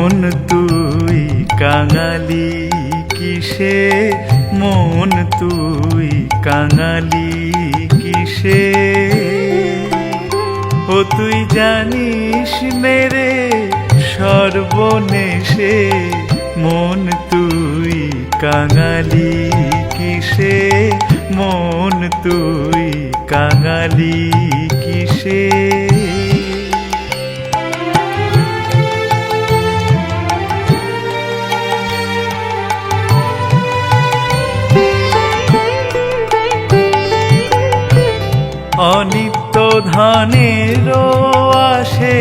মন তুই কাঙালি কিসে, মন তুই কাঙালি কিসে। ও তুই জানিস মেরে সর্বনেশে, মন তুই কাঙালি কিসে, মন তুই কাঙালি কিসে। অনিত্য ধানেরও আসে,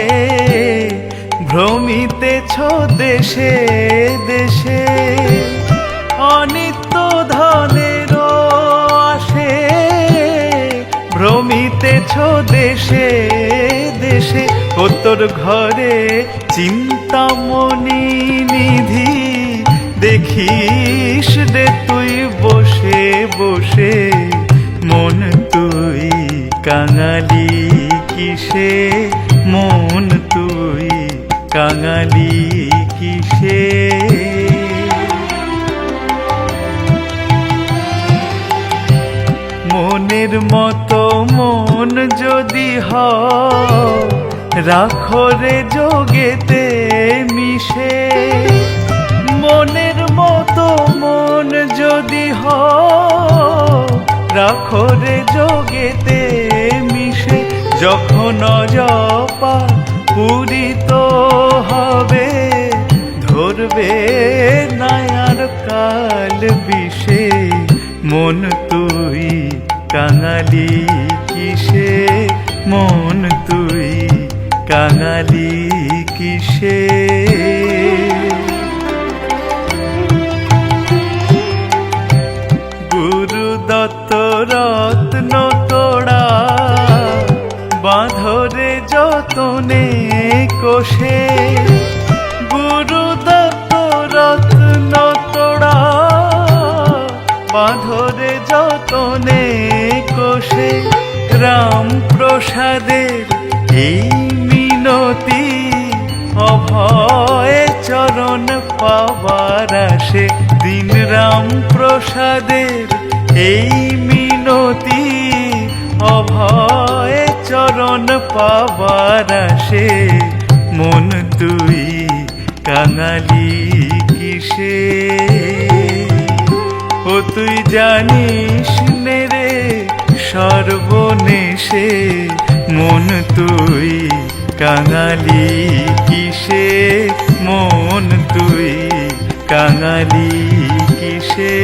ভ্রমিতেছ দেশে দেশে। অনিত্য ধানেরও আসে, ভ্রমিতেছ দেশে দেশে। ও তোর ঘরে চিন্তামণি নিধি, দেখিস রে তুই বসে বসে। মন তুই কাঙালি কিসে, মন তুই কাঙালি কিসে। মনের মতো মন যদি হয়, রাখো রে যোগেতে মিশে। মনের মতো মন যদি হয়, রাখো রে যোগেতে মিশে। যখন অজপা পূরিত হবে, ধরবে না আর কাল বিষে। মন তুই কাঙালি কিসে, মন তুই কাঙালি কিসে। গুরু দত্ত রত্ন তোড়া, বাঁধরে যতনে কোষে। গুরু দত্ত রত্ন তোড়া, বাঁধরে যতনে কোষে। রাম প্রসাদের এই মিনতি, অভয় চরণ পাবার আসে। দিন রাম প্রসাদের এই মিনতি, অভয় চরণ পাবার আসে। মন তুই কাঙালি কিসে। ও তুই জানিস মেরে সর্বনেশে, মন তুই কাঙালি কিসে, মন তুই কাঙালি কিসে।